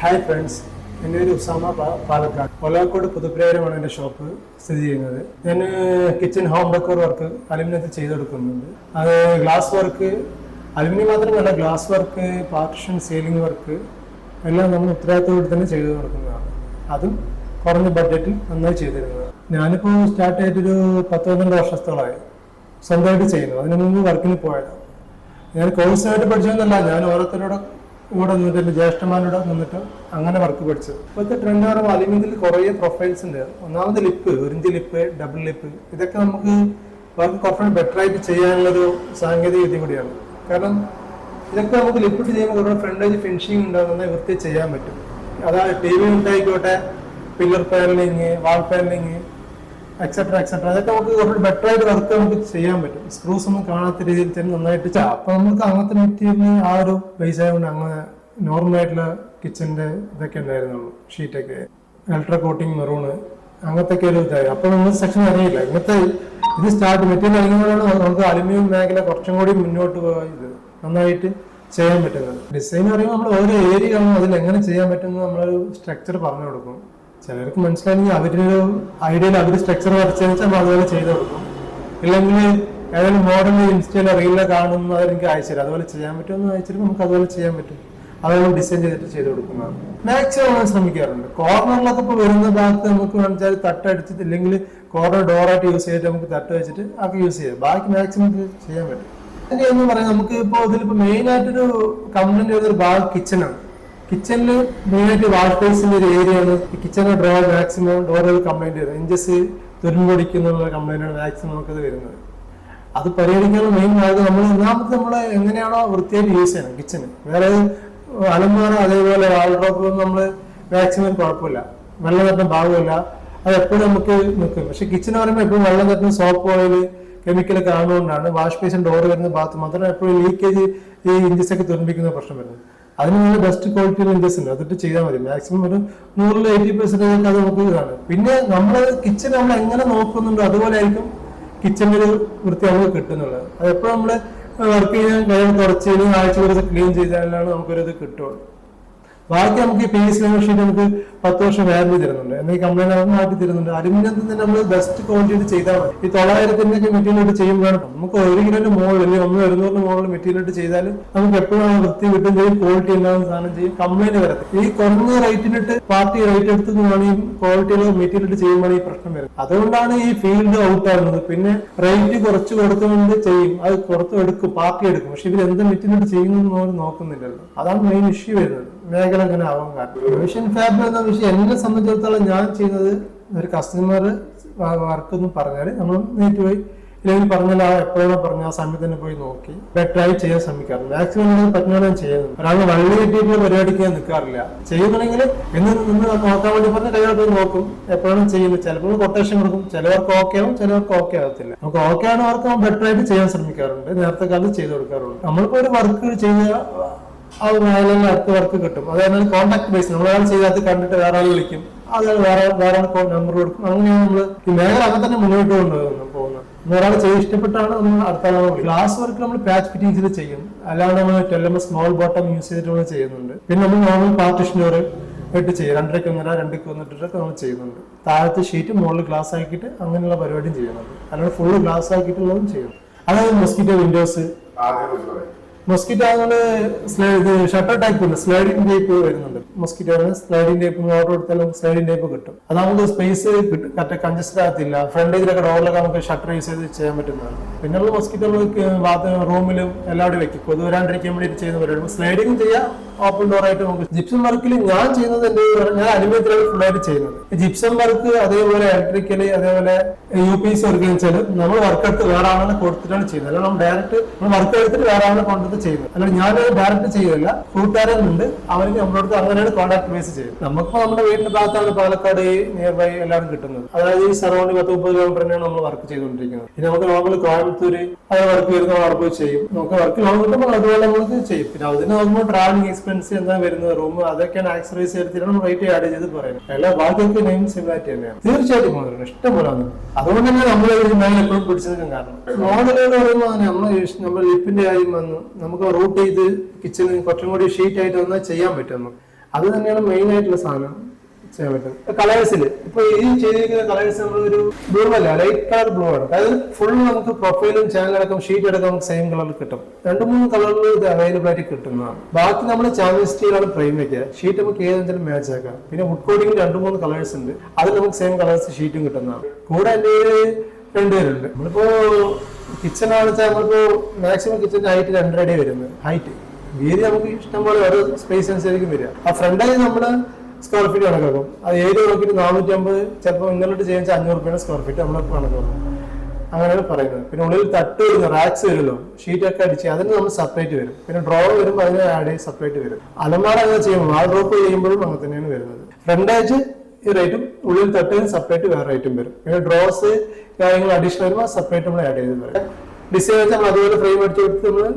Hi friends, എൻ്റെ പേര് Usama Palakkad. ഒലാക്കോട് പുതുപ്രേരമാണ് എൻ്റെ ഷോപ്പ് സ്ഥിതി ചെയ്യുന്നത്. ഞാൻ കിച്ചൺ ഹോം ഡെക്കോർ വർക്ക് അലുമിനിയത്തിൽ ചെയ്തെടുക്കുന്നുണ്ട്. അത് ഗ്ലാസ് വർക്ക്, അലുമിനിയം മാത്രമല്ല glass work, partition, ceiling work എല്ലാം നമ്മൾ ഉത്തരവാദിത്തത്തോടെ തന്നെ ചെയ്തു കൊടുക്കുന്നതാണ്. അതും കുറഞ്ഞ ബഡ്ജറ്റിൽ നന്നായി ചെയ്തിരുന്നത്. ഞാനിപ്പോൾ സ്റ്റാർട്ട് ചെയ്തിട്ടൊരു 10-12 വർഷത്തോളമായി സ്വന്തമായിട്ട് ചെയ്യുന്നു. അതിന് മുമ്പ് വർക്കിന് പോയതാണ്. ഞാൻ കോഴ്സായിട്ട് പഠിച്ചതെന്നല്ല, ഞാൻ ഓരോരുത്തരോട് കൂടെ നിന്നിട്ട് എൻ്റെ ജ്യേഷ്ഠന്മാരോട് നിന്നിട്ട് അങ്ങനെ വർക്ക് പഠിച്ചത്. ഇപ്പോഴത്തെ ട്രെൻഡ് പറയുമ്പോൾ അലുമിനിയത്തിൽ കുറേ പ്രൊഫൈൽസ് ഉണ്ട്. ഒന്നാമത് lip, 1 inch lip, double lip, ഇതൊക്കെ നമുക്ക് വർക്ക് കുറച്ചുകൂടി ബെറ്റർ ആയിട്ട് ചെയ്യാനുള്ളൊരു സാങ്കേതിക വിദ്യ കൂടിയാണ്. കാരണം ഇതൊക്കെ നമുക്ക് ലിപ്പിട്ട് ചെയ്യുമ്പോൾ കുറേ ഫ്രണ്ടേജ് ഫിനിഷിങ് ഉണ്ടാകുന്ന വൃത്തി ചെയ്യാൻ പറ്റും. അതായത് TV ഉണ്ടായിക്കോട്ടെ, പില്ലർ പാനലിങ്, വാൾ പാനലിങ്, എക്സെട്ര അതൊക്കെ നമുക്ക് കുറച്ച് ബെറ്റർ ആയിട്ട് വർക്ക് നമുക്ക് ചെയ്യാൻ പറ്റും. സ്ക്രൂസ് ഒന്നും കാണാത്ത രീതിയിൽ തന്നെ നന്നായിട്ട് അപ്പൊ നമുക്ക് അങ്ങനത്തെ മെറ്റീരിയലിന് ആ ഒരു ബേസ് ആയതുകൊണ്ട് അങ്ങനെ നോർമലായിട്ടുള്ള കിച്ചന്റെ ഇതൊക്കെ ഉണ്ടായിരുന്നുള്ളൂ. ഷീറ്റൊക്കെ അൾട്രാ കോട്ടിങ്, മെറൂണ്, അങ്ങനത്തെ ഒരു ഇതായി. അപ്പൊ നമ്മൾ സെക്ഷൻ അറിയില്ല. ഇങ്ങനത്തെ ഇത് സ്റ്റാർട്ട് മെറ്റീരിയൽ അറിയുമ്പോഴാണ് നമുക്ക് അലുമിനിയം മേഖല കുറച്ചും കൂടി മുന്നോട്ട് പോയത് നന്നായിട്ട് ചെയ്യാൻ പറ്റുന്നത്. ഡിസൈൻ അറിയുമ്പോൾ നമ്മൾ ഓരോ ഏരിയ കാണുമ്പോൾ അതിൽ എങ്ങനെ ചെയ്യാൻ പറ്റുമെന്ന് നമ്മളൊരു സ്ട്രക്ചർ പറഞ്ഞു കൊടുക്കും. ചിലർക്ക് മനസ്സിലായെങ്കിൽ അവരൊരു ഐഡിയയിൽ അവർ സ്ട്രക്ചർ വരച്ചെന്ന് വെച്ചാൽ നമ്മൾ അതുപോലെ ചെയ്ത് കൊടുക്കും. ഇല്ലെങ്കിൽ ഏതെങ്കിലും മോഡൽ ഇൻസ്റ്റയിലോ റീലിലോ കാണുന്നത് എനിക്ക് അയച്ചുതരും. അതുപോലെ ചെയ്യാൻ പറ്റുമെന്ന് അയച്ചിട്ട് നമുക്ക് അതുപോലെ ചെയ്യാൻ പറ്റും. അതുപോലെ ഡിസൈൻ ചെയ്തിട്ട് ചെയ്ത് കൊടുക്കുന്നതാണ്. മാക്സിമം നമ്മൾ ശ്രമിക്കാറുണ്ട്. കോർണറിലൊക്കെ ഇപ്പോൾ വരുന്ന ഭാഗത്ത് നമുക്ക് വേണമെങ്കിൽ തട്ടടിച്ചിട്ട്, ഇല്ലെങ്കിൽ കോർണർ ഡോറായിട്ട് യൂസ് ചെയ്തിട്ട് നമുക്ക് തട്ട് വെച്ചിട്ട് ഒക്കെ യൂസ് ചെയ്യാം. ബാക്കി മാക്സിമം ചെയ്യാൻ പറ്റും. എന്ന് പറയാം, നമുക്ക് ഇപ്പോൾ ഇതിലിപ്പോൾ മെയിൻ ആയിട്ടൊരു കംപ്ലൈന്റ് വരുന്നൊരു ഭാഗം കിച്ചണാണ്. കിച്ചണിൽ മെയിനായിട്ട് വാൾ സ്പേസിന്റെ ഒരു ഏരിയയാണ്. കിച്ചണിലെ ഡോർ മാക്സിമം ഡോറുകൾ കംപ്ലൈന്റ് വരുന്നത്, ഇഞ്ചസ് തുരുമ്പൊടിക്കുന്നുള്ള കംപ്ലൈന്റാണ് മാക്സിമം നമുക്കത് വരുന്നത്. അത് പരിഹരിക്കാനുള്ള മെയിൻ മാർഗം നമ്മൾ ഒന്നാമത്തെ നമ്മൾ എങ്ങനെയാണോ വൃത്തിയായിട്ട് യൂസ് ചെയ്യണം കിച്ചണ്. വേറെ അലമാര അതേപോലെ വാൾഡ്രോപ്പ് നമ്മൾ മാക്സിമം കുഴപ്പമില്ല, വെള്ളം തട്ടുന്ന ഭാഗമില്ല, അത് എപ്പോഴും നമുക്ക് നിൽക്കും. പക്ഷെ കിച്ചൺ പറയുമ്പോൾ എപ്പോഴും വെള്ളം തട്ടുന്ന സോപ്പ് ഓയിൽ, കെമിക്കലൊക്കെ ആകുന്നതുകൊണ്ടാണ് വാഷ് ബേസിൻ ഡോർ വരുന്ന ഭാഗത്ത് മാത്രം എപ്പോഴും ലീക്കേജ്, ഈ ഇഞ്ചസ് ഒക്കെ തുരുമ്പിക്കുന്ന പ്രശ്നം വരുന്നത്. അതിന് നല്ല ബെസ്റ്റ് ക്വാളിറ്റിയുള്ള ഇഞ്ചസ് ഉണ്ട്, അതിട്ട് ചെയ്താൽ മതി. മാക്സിമം ഒരു 100-80% അത് നമുക്ക് ഇതാണ്. പിന്നെ നമ്മൾ കിച്ചൺ നമ്മൾ എങ്ങനെ നോക്കുന്നുണ്ടോ അതുപോലെ ആയിരിക്കും കിച്ചണിന്റെ ഒരു വൃത്തി നമുക്ക് കിട്ടുന്നുള്ളത്. അത് എപ്പോഴും നമ്മൾ വർക്ക് ചെയ്യാൻ കഴിയാൻ കുറച്ച് ആഴ്ച കുറച്ച് ക്ലീൻ ചെയ്താലാണ് നമുക്കൊരു ഇത് കിട്ടുള്ളൂ. ബാക്കി നമുക്ക് ഈ PVC ഷീറ്റ് നമുക്ക് 10 വർഷം വാറന്റി തരുന്നുണ്ട്, എന്നാൽ കംപ്ലൈന്റ് മാറ്റി തരുന്നുണ്ട്. അലുമിനിയത്തിൽ തന്നെ നമ്മൾ ബെസ്റ്റ് ക്വാളിറ്റി ചെയ്താൽ മതി. ഈ 900-ന്റെ മെറ്റീരിയൽ ഇട്ട് ചെയ്യുമ്പോഴാണ് നമുക്ക് 1 കിലോന്റെ മുകളിൽ, അല്ലെങ്കിൽ 100-200 മുകളിൽ മെറ്റീരിയൽ ഇട്ട് ചെയ്താൽ നമുക്ക് എപ്പോഴും വൃത്തി കിട്ടും ചെയ്യും, ക്വാളിറ്റി ഉണ്ടാകുന്ന സാധനം ചെയ്യും, കംപ്ലൈന്റ് വരത്തില്ല. ഈ കുറഞ്ഞ റേറ്റിനിട്ട് പാർട്ടി റേറ്റ് എടുത്തുകൊണ്ടാണ് ഈ ക്വാളിറ്റിയുള്ള മെറ്റീരിയൽ ഇട്ട് ചെയ്യുമ്പോൾ ഈ പ്രശ്നം വരുന്നത്. അതുകൊണ്ടാണ് ഈ ഫീൽഡ് ഔട്ട് ആകുന്നത്. പിന്നെ റേറ്റ് കുറച്ച് കൊടുത്തുകൊണ്ട് ചെയ്യും, അത് പുറത്ത് എടുക്കും, പാർട്ടി എടുക്കും. പക്ഷെ ഇവർ എന്ത് മെറ്റീരിയൽ ഇട്ട് ചെയ്യുന്നു നോക്കുന്നില്ലല്ലോ. അതാണ് മെയിൻ ഇഷ്യൂ വരുന്നത്. മേഖല അങ്ങനെ ആവാൻ കാരണം മിഷൻ ഫാബ്രിക് എന്ന വിഷയം എന്നെ സംബന്ധിച്ചിടത്തോളം ഞാൻ ചെയ്യുന്നത്, ഒരു കസ്റ്റമർ വർക്ക് എന്ന് പറഞ്ഞാൽ നമ്മൾ നേരിട്ട് പോയി, ഇല്ലെങ്കിൽ പറഞ്ഞാൽ എപ്പോഴാണ് പറഞ്ഞ ആ സമയത്ത് തന്നെ പോയി നോക്കി ബെറ്ററായി ചെയ്യാൻ ശ്രമിക്കാറുണ്ട്. മാക്സിമം പറ്റുന്ന ഞാൻ ചെയ്യുന്നത്. ഒരാൾ വള്ളി കെട്ടിയിട്ടുള്ള പരിപാടിക്ക് ഞാൻ നിൽക്കാറില്ല. ചെയ്യുന്നുണ്ടെങ്കിൽ എന്ന് നിന്ന് നോക്കാൻ വേണ്ടി പറഞ്ഞ കൈയോട്ട് നോക്കും എപ്പോഴാണ് ചെയ്യുന്നത്. ചിലപ്പോൾ കൊട്ടേഷൻ കൊടുക്കും, ചിലവർക്ക് ഓക്കെ ആവും, ചിലവർക്ക് ഓക്കെ ആവത്തില്ല. നമുക്ക് ഓക്കെ ആണ് വർക്ക് ബെറ്ററായിട്ട് ചെയ്യാൻ ശ്രമിക്കാറുണ്ട്, നേരത്തെ കാലത്ത് ചെയ്ത് കൊടുക്കാറുണ്ട്. നമ്മളിപ്പോൾ ഒരു വർക്ക് ചെയ്ത ആ മേഖലയിൽ അടുത്ത വർക്ക് കിട്ടും. അതായത് കോൺടാക്ട് ബേസ്, നമ്മളാൾ ചെയ്തത് കണ്ടിട്ട് വേറെ ആൾ വിളിക്കും, അത് വേറെ നമ്പർ കൊടുക്കും. അങ്ങനെയാണ് നമ്മൾ ഈ മേഖല അങ്ങനെ തന്നെ മുന്നോട്ട് പോകുന്നത്. ഒരാൾ ചെയ്ത് ഇഷ്ടപ്പെട്ടാണ് നമ്മൾ അടുത്ത ആളെ വിളിക്കും. ഗ്ലാസ് വർക്ക് നമ്മൾ പാച്ച് ഫിറ്റിംഗ്സിൽ ചെയ്യും, അല്ലാതെ നമ്മൾ 12mm സ്മോൾ ബോട്ടം യൂസ് ചെയ്തിട്ട് നമ്മൾ ചെയ്യുന്നുണ്ട്. പിന്നെ നമ്മൾ നോർമൽ പാർട്ടിഷൻ ഡോർ ഇട്ട് ചെയ്യും, 2 2 നമ്മൾ ചെയ്യുന്നുണ്ട്. താഴത്തെ ഷീറ്റ് മുകളിൽ ഗ്ലാസ് ആക്കിയിട്ട് അങ്ങനെയുള്ള പരിപാടിയും ചെയ്യുന്നുണ്ട്. അല്ലാതെ ഫുള്ള് ഗ്ലാസ് ആക്കിയിട്ടുള്ളതും ചെയ്യുന്നു. അതായത് mosquito Windows, mosquito shutter type ഉണ്ട്, സ്ലൈഡിംഗ് ടൈപ്പ് വരുന്നുണ്ട്. മൊസ്കിറ്റോ സ്ലൈഡിംഗ് ടൈപ്പ് ഓർഡർ കൊടുത്താൽ നമുക്ക് സ്ലൈഡിംഗ് ടൈപ്പ് കിട്ടും. അത് നമുക്ക് സ്പേസ് കറക്റ്റ് കൺജസ്റ്റഡ് ആകത്തില്ല. ഫ്രണ്ടേജിലൊക്കെ ഡോറിലൊക്കെ നമുക്ക് ഷട്ടർ യൂസ് ചെയ്ത് ചെയ്യാൻ പറ്റുന്നതാണ്. പിന്നെ ഉള്ള മൊസ്കിറ്റോ റൂമിലും എല്ലാവരും വെക്കും, കൊതു വരാണ്ടിരിക്കാൻ വേണ്ടി ചെയ്യുന്ന പരിപാടി. സ്ലൈഡിംഗ് ചെയ്യാം, ഓപ്പൺ ഡോർ ആയിട്ട് നമുക്ക്. ജിപ്സം വർക്കിൽ ഞാൻ ചെയ്യുന്നത് ഞാൻ അലുമിനിയത്തിലാണ് ഫുള്ളായിട്ട് ചെയ്യുന്നത്. ജിപ്സം വർക്ക് അതേപോലെ ഇലക്ട്രിക്കല് അതേപോലെ UPC വർക്ക് വെച്ചാൽ നമ്മൾ വർക്ക് എടുത്ത് വേറെ ആളെ കൊടുത്തിട്ടാണ് ചെയ്യുന്നത്. അല്ല നമ്മൾ ഡയറക്റ്റ് വർക്ക് എടുത്തിട്ട് വേറെ ആളെ കൊണ്ടത് ചെയ്യുന്നത്. അല്ല ഞാൻ ഡയറക്റ്റ് ചെയ്തല്ല, കൂട്ടുകാരുണ്ട്, അവർക്ക് നമ്മളോട് അങ്ങനെയാണ് കോൺടാക്ട് ബേസ് ചെയ്യുന്നത്. നമുക്കിപ്പോ നമ്മുടെ വീടിന്റെ ഭാഗത്താണ് പാലക്കാട് നിയർ ബൈ എല്ലാവരും കിട്ടുന്നത്. അതായത് ഈ സറൗണ്ടിങ് 10-30 കിലോമീറ്ററിനാണ് നമ്മൾ വർക്ക് ചെയ്തുകൊണ്ടിരിക്കുന്നത്. ഇനി നമുക്ക് നോർമൽ കോയമ്പത്തൂര് അത് വർക്ക് വരുന്ന വർക്ക് ചെയ്യും. നമുക്ക് വർക്ക് ലോങ് കിട്ടുമ്പോൾ അതുപോലെ നമുക്ക് ചെയ്യും. പിന്നെ അതിന് നോക്കുമ്പോൾ ട്രാവലിംഗ് എക്സ്പെൻസ് എന്താ വരുന്നത്, റൂം അതൊക്കെയാണ് ആക്സറൈസ് ചെയ്തിട്ടാണ് നമ്മൾ റേറ്റ് ആഡ് ചെയ്ത് പറയുന്നത്. എല്ലാ ബാക്കിയൊക്കെ നെയിം സിമിലാരിറ്റി തന്നെയാണ്. തീർച്ചയായിട്ടും മോഡലാണ് ഇഷ്ടംപോലെ. അതുകൊണ്ട് തന്നെ നമ്മൾ മേഖല എപ്പോഴും പിടിച്ചെടുക്കാൻ കാരണം മോഡലുകൾ പറയുമ്പോൾ നമ്മൾ ലിപ്പിന്റെ കാര്യം വന്നു, നമുക്ക് റൂട്ട് ചെയ്ത് കിച്ചണ് കുറച്ചും കൂടി ഷീറ്റ് ആയിട്ട് വന്നാൽ ചെയ്യാൻ പറ്റും. നമുക്ക് അത് തന്നെയാണ് മെയിൻ ആയിട്ടുള്ള സാധനം ചെയ്യാൻ പറ്റും. കളേഴ്സിൽ ഇപ്പൊ ഈ ചെയ്തിരിക്കുന്ന കളേഴ്സ് നമ്മളൊരു ബ്ലൂ അല്ല, ലൈറ്റ് കളർ ബ്ലൂ ആണ്. അതായത് ഫുൾ നമുക്ക് പ്രൊഫൈലും ചാനലടക്കം ഷീറ്റ് അടക്കം നമുക്ക് സെയിം കളറിൽ കിട്ടും. 2-3 കളറിൽ ഇത് അവൈലബിൾ ആയിട്ട് കിട്ടുന്നതാണ്. ബാക്കി നമ്മൾ ചാമ്പ്യൻ സ്റ്റീലാണ് ഫ്രെയിം വെക്കുക. ഷീറ്റ് നമുക്ക് ഏതെങ്കിലും മാച്ച് ആക്കാം. പിന്നെ വുഡ് കോഡിംഗ് 2-3 കളേഴ്സ് ഉണ്ട്. അത് നമുക്ക് സെയിം കളേഴ്സ് ഷീറ്റും കിട്ടുന്നതാണ്. കൂടെ എൻ്റെ 2 പേരുണ്ട്. നമ്മളിപ്പോ കിച്ചൺ ആണെന്ന് വെച്ചാൽ നമ്മളിപ്പോ മാക്സിമം കിച്ചണിന്റെ ഹൈറ്റ് 2.5 അടി വരുന്നത്. ഹൈറ്റ് വീതി നമുക്ക് ഇഷ്ടം പോലെ ഓരോ സ്പേസ് അനുസരിക്കും വരിക. ആ ഫ്രണ്ടായി നമ്മള് സ്ക്വയർ ഫീറ്റ് കണക്കാക്കും. അത് ഏരിയ നോക്കിയിട്ട് 450, ചിലപ്പോൾ ഇന്നലോട്ട് ചെയ്യാൻ 500 രൂപയുടെ സ്ക്വയർ ഫീറ്റ് നമ്മൾ കണക്കാക്കും. അങ്ങനെയാണ് പറയുന്നത്. പിന്നെ ഉള്ളിൽ തട്ട് വരുന്നു, റാക്സ് വരുമല്ലോ, ഷീറ്റൊക്കെ അടിച്ച് അതിന് നമ്മൾ സെപ്പറേറ്റ് വരും. പിന്നെ ഡ്രോർ വരുമ്പോൾ അതിന് ആഡ് ചെയ്ത് സെപ്പറേറ്റ് വരും. അലമാര അങ്ങനെ ചെയ്യുമ്പോൾ ആ ഡ്രോപ്പ് ചെയ്യുമ്പോഴും അങ്ങനെ തന്നെയാണ് വരുന്നത്. ഫ്രണ്ടായിട്ട് ഈ റേറ്റും ഉള്ളിൽ തട്ടിന് സെപ്പറേറ്റ് വേറെ റേറ്റും വരും. പിന്നെ ഡ്രോസ് കാര്യങ്ങൾ അഡീഷണൽ വരുമ്പോൾ സെപ്പറേറ്റ് നമ്മൾ ആഡ് ചെയ്ത് വരും. ഡിസൈൻ വെച്ചാൽ നമ്മൾ അതുപോലെ ഫ്രെയിം അടിച്ചു കൊടുത്ത് നമ്മൾ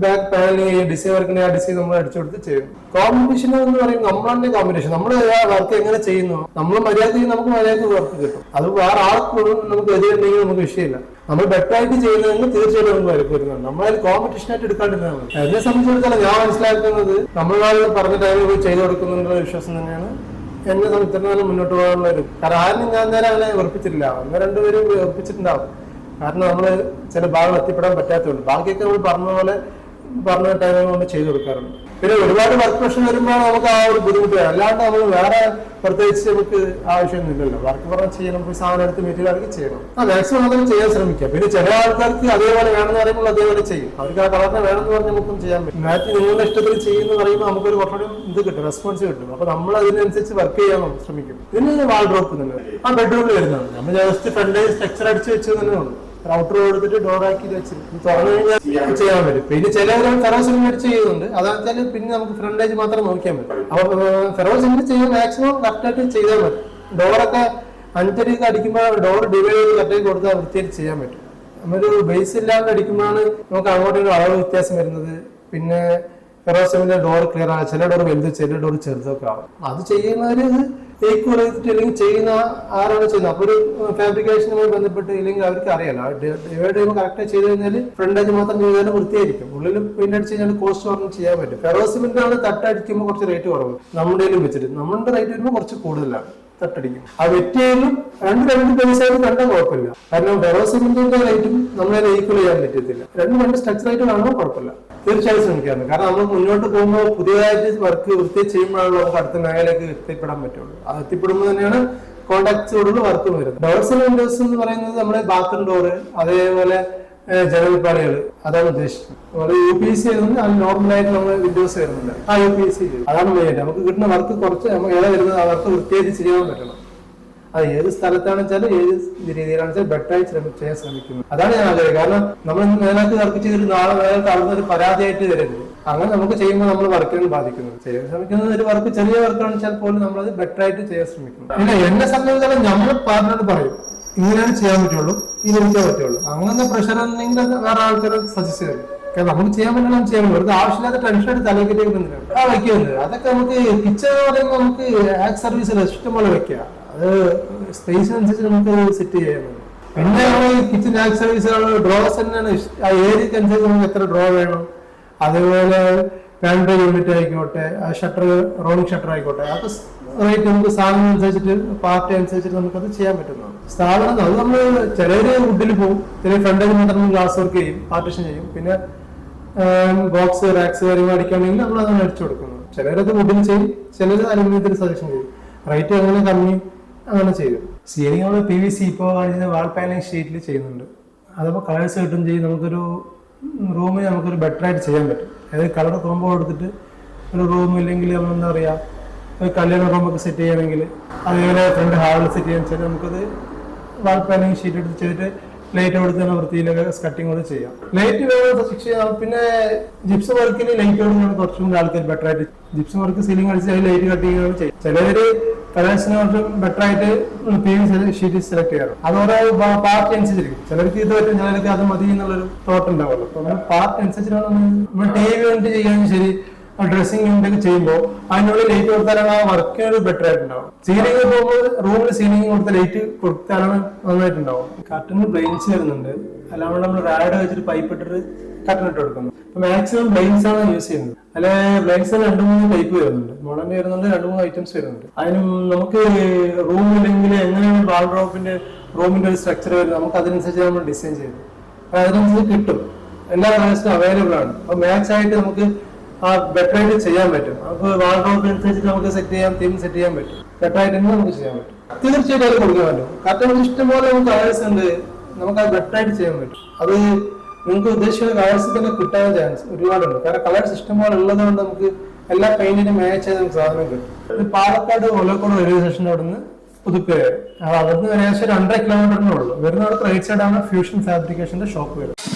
ബാക്ക് പാനലിൽ ഡിസൈൻ വർക്കിന് ആ ഡിസൈൻ നമ്മൾ അടിച്ചു കൊടുത്ത് ചെയ്യും. കോമ്പറ്റീഷൻ എന്ന് പറയുമ്പോൾ നമ്മളെ കോമ്പറ്റീഷൻ, നമ്മൾ വർക്ക് എങ്ങനെ ചെയ്യുന്നു, നമ്മൾ മര്യാദയ്ക്ക് നമുക്ക് മര്യാദയ്ക്ക് വർക്ക് കിട്ടും. അത് വേറെ ആൾക്ക് നമുക്ക് എതിരുണ്ടെങ്കിൽ നമുക്ക് വിഷയമില്ല. നമ്മൾ ബെറ്റർ ആയിട്ട് ചെയ്യുന്നതെങ്കിൽ തീർച്ചയായിട്ടും നമുക്ക് വർക്ക് വരുന്നുണ്ട്. നമ്മളതിൽ കോമ്പറ്റീഷൻ ആയിട്ട് എടുക്കാണ്ടിരുന്നാൽ മതി. എന്നെ സംബന്ധിച്ചിടത്തോളം ഞാൻ മനസ്സിലാക്കുന്നത് നമ്മളാൾ പറഞ്ഞ ടൈമിൽ പോയി ചെയ്തു കൊടുക്കുന്നുള്ള വിശ്വാസം തന്നെയാണ് എന്നെ ഇത്രനാളും മുന്നോട്ട് പോകാനുള്ള ഒരു. കാരണം ആരും ഞാൻ നേരെ അങ്ങനെ ഉറപ്പിച്ചിട്ടില്ല. 1-2 പേര് ഉറപ്പിച്ചിട്ടുണ്ടാവും. കാരണം നമ്മൾ ചില ഭാഗങ്ങൾ എത്തിപ്പെടാൻ പറ്റാത്തതുകൊണ്ട്. ബാക്കിയൊക്കെ നമ്മൾ പറഞ്ഞ ടൈമിൽ നമ്മൾ ചെയ്തു കൊടുക്കാറുണ്ട്. പിന്നെ ഒരുപാട് വർക്ക് പ്രഷർ വരുമ്പോൾ നമുക്ക് ആ ഒരു ബുദ്ധിമുട്ട്. അല്ലാണ്ട് നമ്മൾ വേറെ പ്രത്യേകിച്ച് നമുക്ക് ആവശ്യമൊന്നുമില്ലല്ലോ. വർക്ക് പറഞ്ഞാൽ ചെയ്യണം, പോയി സാധനം എടുത്ത് മെറ്റീരിയൽ ചെയ്യണം. മാക്സിമം നമുക്ക് ചെയ്യാൻ ശ്രമിക്കാം. പിന്നെ ചില ആൾക്കാർക്ക് അതേപോലെ വേണമെന്ന് പറയുമ്പോൾ അതേപോലെ ചെയ്യും. അവർക്ക് ആ കളറിനെ വേണമെന്ന് പറഞ്ഞാൽ നമുക്കും ചെയ്യാൻ പറ്റും. മാറ്റി നിങ്ങളുടെ ഇഷ്ടത്തിൽ ചെയ്യുന്ന പറയുമ്പോൾ നമുക്കൊരു കുറച്ചുകൂടി ഇത് കിട്ടും, റെസ്പോൺസ് കിട്ടും. അപ്പൊ നമ്മൾ അതിനനുസരിച്ച് വർക്ക് ചെയ്യാൻ ശ്രമിക്കും. പിന്നെ വാൾ ഡ്രോപ്പ് തന്നെ ആ ബെഡ്റൂമിൽ വരുന്നതാണ്. നമ്മൾ ജസ്റ്റ് ഫ്രണ്ട് സ്ട്രക്ചർ അടിച്ച് വെച്ച് തന്നെ ഉണ്ട്. ഔട്ടർ കൊടുത്തിട്ട് ഡോർ ആക്കി വെച്ച് തുറന്നു കഴിഞ്ഞാൽ ചെയ്യാൻ പറ്റും. പിന്നെ ചിലവർ ഫെറോ സിമെന്റ് ചെയ്യുന്നുണ്ട്. അതാണെന്ന് വെച്ചാൽ പിന്നെ നമുക്ക് ഫ്രണ്ടേജ് മാത്രം നോക്കിയാൽ പറ്റും. അപ്പൊ ഫെറോ സിമെന്റ് ചെയ്യാൻ മാക്സിമം കറക്റ്റായിട്ട് ചെയ്താൽ പറ്റും. ഡോറൊക്കെ 5 അടിയൊക്കെ അടിക്കുമ്പോൾ ഡോർ ഡിവൈഡ് ചെയ്ത് കറക്റ്റായി കൊടുത്താൽ വൃത്തിയായിട്ട് ചെയ്യാൻ പറ്റും. നമ്മളൊരു ബേസ് ഇല്ലാണ്ട് അടിക്കുമ്പോഴാണ് നമുക്ക് അങ്ങോട്ടൊരു അളവ് വ്യത്യാസം വരുന്നത്. പിന്നെ ഫെറോ സിമെന്റ് ഡോർ ക്ലിയർ ആകും. ചില ഡോർ വലുത്, ചില ഡോർ ചെറുതൊക്കെ ആവും. അത് ചെയ്യുന്നവര് ഈക്വൽ ചെയ്തിട്ട് അല്ലെങ്കിൽ ചെയ്യുന്ന ആരാണ് ചെയ്യുന്നത്. അപ്പൊ ഒരു ഫാബ്രിക്കേഷനുമായി ബന്ധപ്പെട്ട് ഇല്ലെങ്കിൽ അവർക്ക് അറിയാലോ. ഡിവൈഡ് ചെയ്യുമ്പോൾ കറക്റ്റായി ചെയ്ത് കഴിഞ്ഞാൽ ഫ്രണ്ടേജ് മാത്രം ചെയ്താലും വൃത്തിയായിരിക്കും. ഉള്ളിൽ പെയിന്റ് അടിച്ച് കഴിഞ്ഞാൽ കോസ്റ്റ് പറഞ്ഞ് ചെയ്യാൻ പറ്റും. ഫെറോ സിമെന്റ് ആണ് തട്ടടിക്കുമ്പോൾ കുറച്ച് റേറ്റ് കുറവ് നമ്മുടെ വെച്ചിട്ട്. നമ്മുടെ റേറ്റ് വരുമ്പോൾ കുറച്ച് കൂടുതലാണ് തട്ടടിക്കും. ആ വെറ്റിയായാലും 2 പൈസയായാലും കണ്ടാൽ കുഴപ്പമില്ല. കാരണം ഫെറോ സിമെന്റിന്റെ റേറ്റും നമ്മളെ ഈക്വൽ ചെയ്യാൻ പറ്റത്തില്ല. 2 സ്ട്രക്ചർ ആയിട്ട് കാണുമ്പോൾ കുഴപ്പമില്ല. തീർച്ചയായും ശ്രമിക്കാറുണ്ട്. കാരണം നമ്മൾ മുന്നോട്ട് പോകുമ്പോൾ പുതിയതായിട്ട് വർക്ക് വൃത്തിയായി ചെയ്യുമ്പോഴാണ് നമുക്ക് അടുത്ത മേഖലയിലേക്ക് എത്തിപ്പെടാൻ പറ്റുള്ളൂ. അത് എത്തിപ്പെടുമ്പോൾ തന്നെയാണ് കോൺടാക്ട്സോടുള്ള വർക്ക് വരുന്നത്. ഡോർസ് ആൻഡ് വിൻഡോസ് എന്ന് പറയുന്നത് നമ്മുടെ ബാത്റൂം ഡോറ്, അതേപോലെ ജനൽപ്പാളികൾ, അതാണ് ഉദ്ദേശിക്കുന്നത്. അതുപോലെ UPC ആയതുകൊണ്ട് അത് നോർമലായിട്ട് നമ്മൾ വിൻഡോസ് വരുന്നുണ്ട്. ആ UPC അതാണ് മെയിൻ. നമുക്ക് കിട്ടുന്ന വർക്ക് കുറച്ച് നമുക്ക് ഏതാ വരുന്നത് ആ വർക്ക് വൃത്തിയായിട്ട് ചെയ്യാൻ പറ്റണം. അത് ഏത് സ്ഥലത്താണെന്ന് വെച്ചാൽ ഏത് രീതിയിലാണെന്ന് വെച്ചാൽ ബെറ്ററായി ചെയ്യാൻ ശ്രമിക്കുന്നു. അതാണ് ഞാൻ ആഗ്രഹിക്കുന്നത്. കാരണം നമ്മൾ മേലാക്ക് വർക്ക് ചെയ്തിട്ട് നാളെ മേലാക്ക് അവിടുന്ന് ഒരു പരാതിയായിട്ട് വരരുത്. അങ്ങനെ നമുക്ക് ചെയ്യുമ്പോൾ നമ്മൾ വർക്കിനെ ബാധിക്കുന്നത്. ചെയ്യാൻ ശ്രമിക്കുന്നത് ഒരു വർക്ക് ചെറിയ വർക്കാണെന്ന് വെച്ചാൽ പോലും നമ്മളത് ബെറ്ററായിട്ട് ചെയ്യാൻ ശ്രമിക്കുന്നു. പിന്നെ എന്നെ സംബന്ധിച്ചാലും നമ്മൾ പാർട്ട്നറോട് പറയും ഇങ്ങനെയാണ് ചെയ്യാൻ പറ്റുള്ളൂ, ഇതിനൊക്കെ പറ്റുള്ളൂ. അങ്ങനെ പ്രഷർ ഉണ്ടെങ്കിൽ അത് വേറെ ആൾക്കാരെ സജസ്റ്റ് ചെയ്യും. കാരണം നമുക്ക് ചെയ്യാൻ പറ്റണം ചെയ്യാൻ പറ്റും. ഒരു ആവശ്യമില്ലാത്ത ടെൻഷനായിട്ട് തലക്കിലേക്ക് വയ്ക്കുന്നത്. അതൊക്കെ നമുക്ക് കിച്ചൺ എന്ന് പറയുമ്പോൾ നമുക്ക് ആക്ട് സർവീസ് ഇഷ്ടംപോലെ വെക്കുക. അത് സ്പേസിനനുസരിച്ച് നമുക്ക് സെറ്റ് ചെയ്യാനുണ്ട്. പിന്നെ നമ്മൾ കിച്ചൺ ആക്ട് സർവീസുകൾ ഡ്രോസ് തന്നെയാണ്. ആ ഏരിയക്ക് അനുസരിച്ച് നമുക്ക് എത്ര ഡ്രോ വേണം, അതേപോലെ പാൻട്രി യൂണിറ്റ് ആയിക്കോട്ടെ, ഷട്ടർ റോളിംഗ് ഷട്ടർ ആയിക്കോട്ടെ, അതൊക്കെ റേറ്റ് നമുക്ക് സാധനം അനുസരിച്ചിട്ട് പാർട്ടി അനുസരിച്ചിട്ട് നമുക്കത് ചെയ്യാൻ പറ്റുന്നതാണ്. സ്ഥാപനം അത് നമ്മൾ ചിലര് വുഡിൽ പോകും, ചില ഫ്രണ്ടിൽ മാത്രം ഗ്ലാസ് വർക്ക് ചെയ്യും, പാർട്ടിഷൻ ചെയ്യും. പിന്നെ ബോക്സ് റാക്സ് കാര്യങ്ങൾ അടിക്കുകയാണെങ്കിൽ നമ്മൾ അതാണ് അടിച്ചു കൊടുക്കുന്നത്. ചിലരത് വുഡിൽ ചെയ്യും, ചിലർ അലുമിനിയത്തിൽ സജഷൻ ചെയ്യും. റേറ്റ് അങ്ങനെ കമ്മി അങ്ങനെ ചെയ്യും. സീലിംഗ് നമ്മൾ PVC ഇപ്പോൾ കാണിച്ച വാൾ പാനലിംഗ് ഷീറ്റിൽ ചെയ്യുന്നുണ്ട്. അതപ്പോൾ കളേഴ്സ് കിട്ടും ചെയ്യും. നമുക്കൊരു റൂമിൽ നമുക്കൊരു ബെറ്ററായിട്ട് ചെയ്യാൻ പറ്റും. അതായത് കളർ കോമ്പോ കൊടുത്തിട്ട് ഒരു റൂം ഇല്ലെങ്കിൽ നമ്മൾ എന്താ പറയുക, ഒരു കല്യാണ റൂമൊക്കെ സെറ്റ് ചെയ്യണമെങ്കിൽ, അതേപോലെ ഫ്രണ്ട് ഹാളിൽ സെറ്റ് ചെയ്യാൻ വെച്ചാൽ നമുക്കത് വാൾ പാനലിംഗ് ഷീറ്റ് എടുത്ത് ചെയ്തിട്ട് ലൈറ്റ് കൊടുത്ത് തന്നെ വൃത്തിയിലൊക്കെ സ്കട്ടിങ് കൂടെ ചെയ്യാം. ലൈറ്റ് വേണം ഫിക്സ് ചെയ്യാം. പിന്നെ ജിപ്സം വർക്കിന് ലൈറ്റ് കൊടുക്കുകയാണ് കുറച്ചും കൂടി ആൾക്കാർ ബെറ്ററായിട്ട്. ജിപ്സം വർക്ക് സീലിംഗ് അടിച്ച് അതിൽ ലൈറ്റ് കട്ടിങ്ങാണ് ചെയ്യും. ചിലവര് കളേഴ്സിന് കുറച്ചും ബെറ്ററായിട്ട് PVC ഷീറ്റ് സെലക്ട് ചെയ്യാറുണ്ട്. അത് ഓരോ പാർട്ടി അനുസരിച്ചിരിക്കും. ചിലർക്ക് ഇത് പറ്റും, ചിലർക്ക് അത് മതി എന്നുള്ളൊരു തോട്ട് ഉണ്ടാവുമല്ലോ. അപ്പൊ പാർട്ടി അനുസരിച്ചിട്ടാണ് നമ്മൾ TV വേണ്ടി ചെയ്യാനും ശരി, ഡ്രസ്സിംഗ് യൂണിറ്റ് ചെയ്യുമ്പോൾ അതിനുള്ളിൽ ലൈറ്റ് കൊടുത്താലാണ് ആ വർക്കിന് ബെറ്റർ ആയിട്ടുണ്ടാവും. സീലിംഗ് പോകുമ്പോൾ റൂമിൽ സീലിംഗ് കൊടുത്ത ലൈറ്റ് കൊടുത്താലാണ് നന്നായിട്ടുണ്ടാവും. കർട്ടന് ബ്ലെയിൻസ് വരുന്നുണ്ട്, അല്ലാണ്ട് നമ്മൾ റാഡ് വെച്ചിട്ട് പൈപ്പ് ഇട്ടിട്ട് കർട്ടൻ ഇട്ട് കൊടുക്കുന്നു. മാക്സിമം ബ്ലെയിൻസ് ആണ് യൂസ് ചെയ്യുന്നത്. അല്ലെ ബ്ലെയിൻസ് 2-3 ടൈപ്പ് വരുന്നുണ്ട്, മോഡേൺ വരുന്നുണ്ട്, 2-3 ഐറ്റംസ് വരുന്നുണ്ട്. അതിനും നമുക്ക് റൂമില്ലെങ്കിൽ എങ്ങനെയാണ് വാൾഡ്രോപ്പിന്റെ റൂമിന്റെ ഒരു സ്ട്രക്ചർ വരുന്നത് നമുക്ക് അതിനനുസരിച്ച് നമ്മൾ ഡിസൈൻ ചെയ്തു അതിനനുസരിച്ച് കിട്ടും. എല്ലാ കളേഴ്സും അവൈലബിൾ ആണ്. അപ്പൊ മാച്ച് ആയിട്ട് നമുക്ക് ആ ബെറ്റർ ആയിട്ട് ചെയ്യാൻ പറ്റും. നമുക്ക് വാൾഡ്രോപ്പ് അനുസരിച്ച് നമുക്ക് സെറ്റ് ചെയ്യാം, തീം സെറ്റ് ചെയ്യാൻ പറ്റും. ബെറ്റർ ആയിട്ട് നമുക്ക് ചെയ്യാൻ പറ്റും. തീർച്ചയായിട്ടും അത് കൊടുക്കാൻ പറ്റും. കറക്റ്റ് ഇഷ്ടംപോലെ നമുക്ക് കളേഴ്സ് ഉണ്ട്, നമുക്ക് അത് ബെറ്റർ ആയിട്ട് ചെയ്യാൻ പറ്റും. അത് നിങ്ങൾക്ക് ഉദ്ദേശിക്കുന്ന കളേഴ്സ് തന്നെ കിട്ടാൻ ചാൻസ് ഒരുപാടുണ്ട്. കാരണം കളേഴ്സ് ഇഷ്ടംപോലെ ഉള്ളത് കൊണ്ട് നമുക്ക് എല്ലാ പെയിന്റിനും മാച്ച് ചെയ്ത് നമുക്ക് സാധനം കിട്ടും. ഇത് പാലക്കാട് ഒലക്കോട് റെയിൽവേ സ്റ്റേഷൻ്റെ അവിടെ നിന്ന് പുതുപ്പേര്, അവിടുന്ന് ഏകദേശം 2.5 കിലോമീറ്ററിനുള്ളൂ. വരുന്നിടത്ത് റൈറ്റ് സൈഡാണ് ഫ്യൂഷൻ ഫാബ്രിക്കേഷന്റെ ഷോപ്പ് വരുന്നത്.